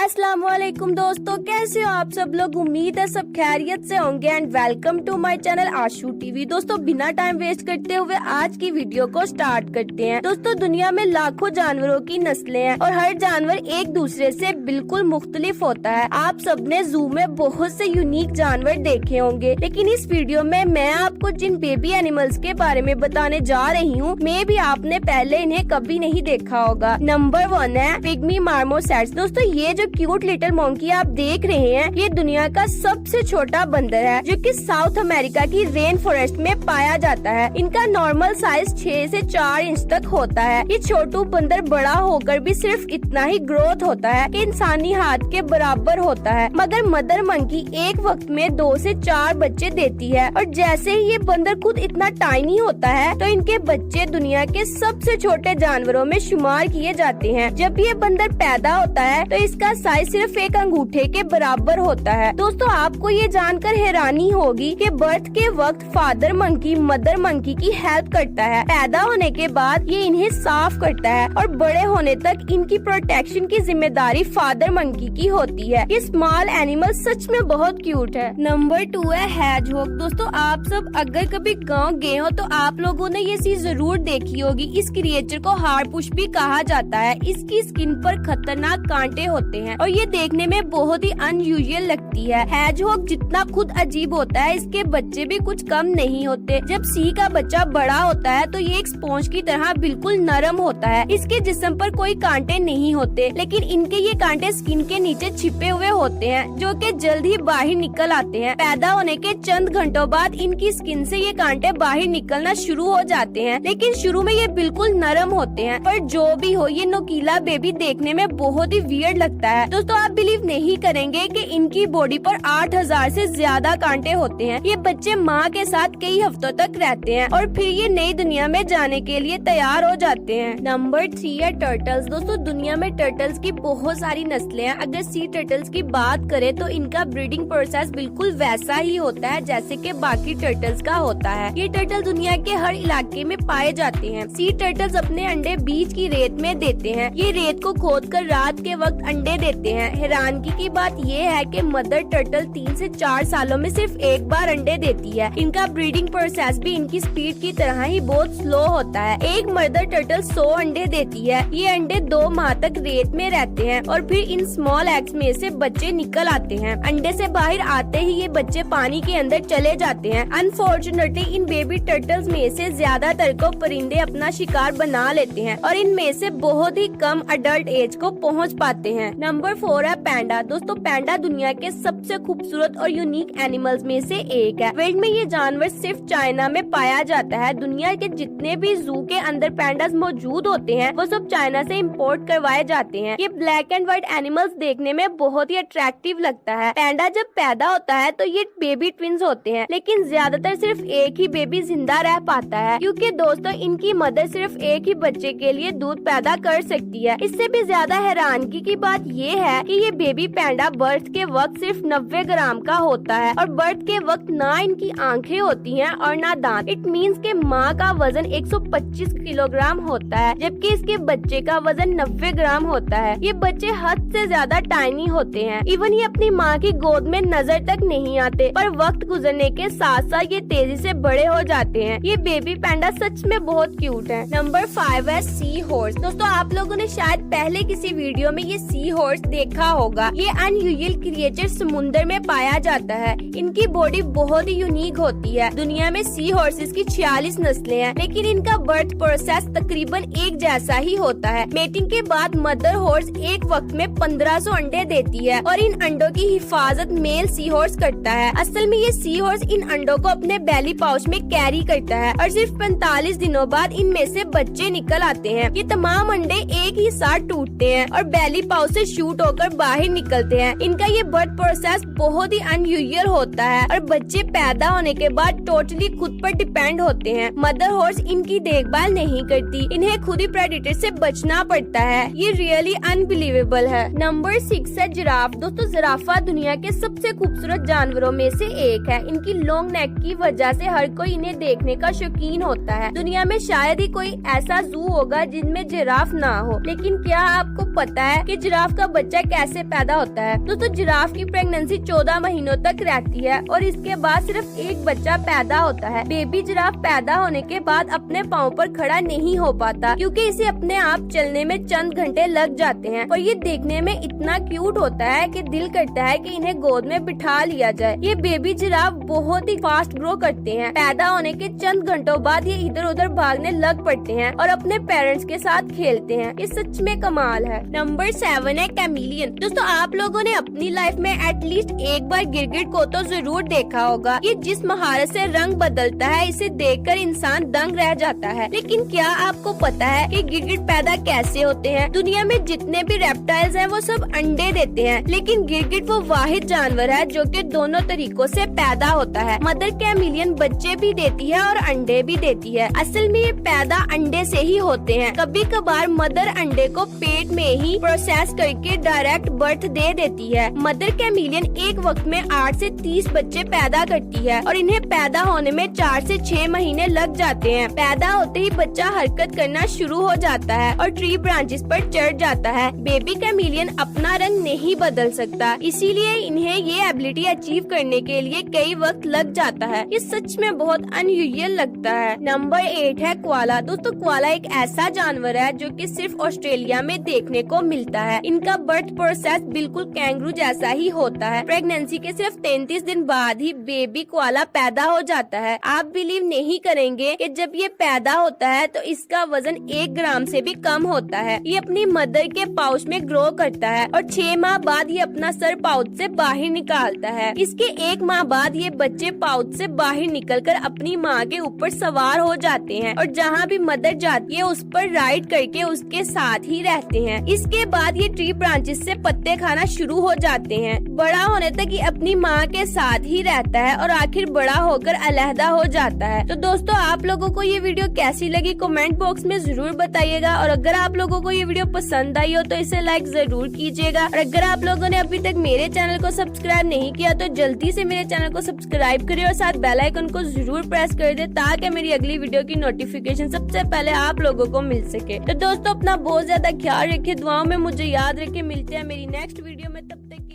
अस्सलाम वालेकुम दोस्तों, कैसे हो आप सब लोग। उम्मीद है सब खैरियत से होंगे and welcome to my channel Ashu TV. दोस्तों बिना टाइम वेस्ट करते हुए आज की वीडियो को स्टार्ट करते हैं। दोस्तों दुनिया में लाखों जानवरों की नस्लें हैं और हर जानवर एक दूसरे से बिल्कुल मुख्तलिफ होता है। आप सबने जू में बहुत से यूनिक जानवर देखे होंगे, लेकिन इस वीडियो में मैं आपको जिन बेबी एनिमल्स के बारे में बताने जा रही हूँ मे भी आपने पहले इन्हें कभी नहीं देखा होगा। नंबर 1 है पिग्मी मार्मोसेट्स। दोस्तों ये जो क्यूट लिटिल मंकी आप देख रहे हैं, ये दुनिया का सबसे छोटा बंदर है जो कि साउथ अमेरिका की रेन फॉरेस्ट में पाया जाता है। इनका नॉर्मल साइज 6 से 4 इंच तक होता है। ये छोटू बंदर बड़ा होकर भी सिर्फ इतना ही ग्रोथ होता है कि इंसानी हाथ के बराबर होता है, मगर मदर मंकी एक वक्त में 2 से 4 बच्चे देती है। और जैसे ही ये बंदर खुद इतना टाइनी होता है तो इनके बच्चे दुनिया के सबसे छोटे जानवरों में शुमार किए जाते हैं। जब ये बंदर पैदा होता है तो इसका साइज सिर्फ एक अंगूठे के बराबर होता है। दोस्तों आपको ये जानकर हैरानी होगी कि बर्थ के वक्त फादर मंकी मदर मंकी की हेल्प करता है। पैदा होने के बाद ये इन्हें साफ करता है और बड़े होने तक इनकी प्रोटेक्शन की जिम्मेदारी फादर मंकी की होती है। ये स्मॉल एनिमल सच में बहुत क्यूट है। नंबर 2 है हेजहॉग। दोस्तों आप सब अगर कभी गाँव गए हो तो आप लोगों ने ये चीज जरूर देखी होगी। इस क्रिएचर को हार्डपुश भी कहा जाता है। इसकी स्किन पर खतरनाक कांटे होते हैं और ये देखने में बहुत ही अनयूजुअल लगती है। हेजहॉग जितना खुद अजीब होता है, इसके बच्चे भी कुछ कम नहीं होते। जब सी का बच्चा बड़ा होता है तो ये एक स्पॉन्ज की तरह बिल्कुल नरम होता है। इसके जिस्म पर कोई कांटे नहीं होते, लेकिन इनके ये कांटे स्किन के नीचे छिपे हुए होते हैं जो कि जल्द ही बाहर निकल आते हैं। पैदा होने के चंद घंटों बाद इनकी स्किन से ये कांटे बाहर निकलना शुरू हो जाते हैं, लेकिन शुरू में ये बिल्कुल नरम होते हैं। पर जो भी हो, ये नुकीला बेबी देखने में बहुत ही वियर्ड लगता है। दोस्तों आप बिलीव नहीं करेंगे कि इनकी बॉडी पर 8000 से ज्यादा कांटे होते हैं। ये बच्चे माँ के साथ कई हफ्तों तक रहते हैं और फिर ये नई दुनिया में जाने के लिए तैयार हो जाते हैं। नंबर 3 है टर्टल्स। दोस्तों दुनिया में टर्टल्स की बहुत सारी नस्लें हैं। अगर सी टर्टल्स की बात करें तो इनका ब्रीडिंग प्रोसेस बिल्कुल वैसा ही होता है जैसे कि बाकी टर्टल्स का होता है। ये टर्टल दुनिया के हर इलाके में पाए जाते हैं। सी टर्टल्स अपने अंडे बीच की रेत में देते हैं। ये रेत को खोदकर रात के वक्त अंडे देते हैं। हैरानगी की बात ये है कि मदर टर्टल 3 से 4 सालों में सिर्फ एक बार अंडे देती है। इनका ब्रीडिंग प्रोसेस भी इनकी स्पीड की तरह ही बहुत स्लो होता है। एक मदर टर्टल 100 अंडे देती है। ये अंडे 2 माह तक रेत में रहते हैं और फिर इन स्मॉल एग्स में से बच्चे निकल आते हैं। अंडे से बाहर आते ही ये बच्चे पानी के अंदर चले जाते हैं। अनफॉर्चुनेटली इन बेबी टर्टल्स में से ज्यादातर को परिंदे अपना शिकार बना लेते हैं और इनमें से बहुत ही कम अडल्ट एज को पहुंच पाते हैं। नंबर 4 है पैंडा। दोस्तों पैंडा दुनिया के सबसे खूबसूरत और यूनिक एनिमल्स में से एक है। वर्ल्ड में ये जानवर सिर्फ चाइना में पाया जाता है। दुनिया के जितने भी जू के अंदर पैंडास मौजूद होते हैं वो सब चाइना से इंपोर्ट करवाए जाते हैं। ये ब्लैक एंड व्हाइट एनिमल्स देखने में बहुत ही अट्रैक्टिव लगता है। पैंडा जब पैदा होता है तो ये बेबी ट्विंस होते हैं, लेकिन ज्यादातर सिर्फ एक ही बेबी जिंदा रह पाता है क्योंकि दोस्तों इनकी मदर सिर्फ एक ही बच्चे के लिए दूध पैदा कर सकती है। इससे भी ज्यादा हैरानगी की बात ये है कि ये बेबी पैंडा बर्थ के वक्त सिर्फ 90 ग्राम का होता है और बर्थ के वक्त ना इनकी आंखें होती हैं और ना दांत। इट मीन्स के माँ का वजन 125 किलोग्राम होता है जबकि इसके बच्चे का वजन 90 ग्राम होता है। ये बच्चे हद से ज्यादा टाइनी होते हैं। इवन ये अपनी माँ की गोद में नजर तक नहीं आते, पर वक्त गुजरने के साथ साथ ये तेजी से बड़े हो जाते हैं। ये बेबी पैंडा सच में बहुत क्यूट है। नंबर 5 है सी हॉर्स। दोस्तों आप लोगों ने शायद पहले किसी वीडियो में ये सी हॉर्स देखा होगा। ये अनयूजुअल क्रिएचर समुद्र में पाया जाता है। इनकी बॉडी बहुत ही यूनिक होती है। दुनिया में सी हॉर्सेस की 46 नस्लें हैं, लेकिन इनका बर्थ प्रोसेस तकरीबन एक जैसा ही होता है। मेटिंग के बाद मदर हॉर्स एक वक्त में 1500 अंडे देती है और इन अंडों की हिफाजत मेल सी हॉर्स करता है। असल में ये सी हॉर्स इन अंडों को अपने बेली पाउच में कैरी करता है और सिर्फ 45 दिनों बाद इनमें से बच्चे निकल आते हैं। ये तमाम अंडे एक ही साथ टूटते हैं और बेली पाउच से शूट होकर बाहर निकलते हैं। इनका ये बर्थ प्रोसेस बहुत ही अनयूजुअल होता है और बच्चे पैदा होने के बाद टोटली खुद पर डिपेंड होते हैं। मदर हॉर्स इनकी देखभाल नहीं करती, इन्हें खुद ही प्रेडेटर से बचना पड़ता है। ये रियली अनबिलीवेबल है। नंबर 6 है जिराफ। दोस्तों जिराफा दुनिया के सबसे खूबसूरत जानवरों में से एक है। इनकी लॉन्ग नेक की वजह से हर कोई इन्हें देखने का शौकीन होता है। दुनिया में शायद ही कोई ऐसा जू होगा जिनमें जिराफ ना हो, लेकिन क्या आपको पता है कि जिराफ का बच्चा कैसे पैदा होता है। दोस्तों जिराफ की प्रेगनेंसी 14 महीनों तक रहती है और इसके बाद सिर्फ एक बच्चा पैदा होता है। बेबी जिराफ पैदा होने के बाद अपने पाँव पर खड़ा नहीं हो पाता क्योंकि इसे अपने आप चलने में चंद घंटे लग जाते हैं और ये देखने में इतना क्यूट होता है कि दिल करता है कि इन्हें गोद में बिठा लिया जाए। ये बेबी जिराफ बहुत ही फास्ट ग्रो करते हैं। पैदा होने के चंद घंटों बाद ये इधर उधर भागने लग पड़ते हैं और अपने पेरेंट्स के साथ खेलते हैं। ये सच में कमाल है। नंबर 7 है कैमिलियन। दोस्तों आप लोगों ने अपनी लाइफ में एटलीस्ट एक बार गिरगिट को तो जरूर देखा होगा। ये जिस महारत से रंग बदलता है इसे देखकर इंसान दंग रह जाता है। लेकिन क्या आपको पता है कि गिरगिट पैदा कैसे होते हैं? दुनिया में जितने भी रेप्टाइल्स हैं वो सब अंडे देते हैं, लेकिन गिरगिट वो वाहिद जानवर है जो कि दोनों तरीकों से पैदा होता है। मदर कैमिलियन बच्चे भी देती है और अंडे भी देती है। असल में ये पैदा अंडे से ही होते हैं। कभी कभार मदर अंडे को पेट में ही प्रोसेस करके डायरेक्ट बर्थ दे देती है। मदर कैमिलियन एक वक्त में 8 से 30 बच्चे पैदा करती है और इन्हें पैदा होने में 4 से 6 महीने लग जाते हैं। पैदा होते ही बच्चा हरकत करना शुरू हो जाता है और ट्री ब्रांचेस पर चढ़ जाता है। बेबी कैमिलियन अपना रंग नहीं बदल सकता, इसीलिए इन्हें ये एबिलिटी अचीव करने के लिए कई वक्त लग जाता है। ये सच में बहुत अनयूजुअल लगता है। नंबर 8 है कोआला। दोस्तों कोआला एक ऐसा जानवर है जो कि सिर्फ ऑस्ट्रेलिया में देखने को मिलता है। इनका बर्थ प्रोसेस बिल्कुल कैंगरू जैसा ही होता है। प्रेगनेंसी के सिर्फ 33 दिन बाद ही बेबी कोआला पैदा हो जाता है। आप बिलीव नहीं करेंगे कि जब ये पैदा होता है तो इसका वजन 1 ग्राम से भी कम होता है। ये अपनी मदर के पाउच में ग्रो करता है और 6 माह बाद ये अपना सर पाउच से बाहर निकालता है। इसके 1 माह बाद ये बच्चे पाउच से बाहर निकलकर अपनी माँ के ऊपर सवार हो जाते हैं और जहाँ भी मदर जाती है उस पर राइड करके उसके साथ ही रहते हैं। इसके बाद ये ट्री ब्रांचेस से पत्ते खाना शुरू हो जाते हैं। बड़ा होने तक ये अपनी माँ के साथ ही रहता है और आखिर बड़ा होकर अलहदा हो जाता है। तो दोस्तों आप लोगों को ये वीडियो कैसी लगी कमेंट बॉक्स में जरूर बताइएगा और अगर आप लोगों को ये वीडियो पसंद आई हो तो इसे लाइक जरूर कीजिएगा और अगर आप लोगों ने अभी तक मेरे चैनल को सब्सक्राइब नहीं किया तो जल्दी से मेरे चैनल को सब्सक्राइब करें और साथ बेल आइकन को जरूर प्रेस कर दे ताकि मेरी अगली वीडियो की नोटिफिकेशन सबसे पहले आप लोगों को मिल सके। तो दोस्तों अपना बहुत ज्यादा ख्याल रखिए, दुआओं में मुझे याद रखिए। मिलते हैं मेरी नेक्स्ट वीडियो में, तब तक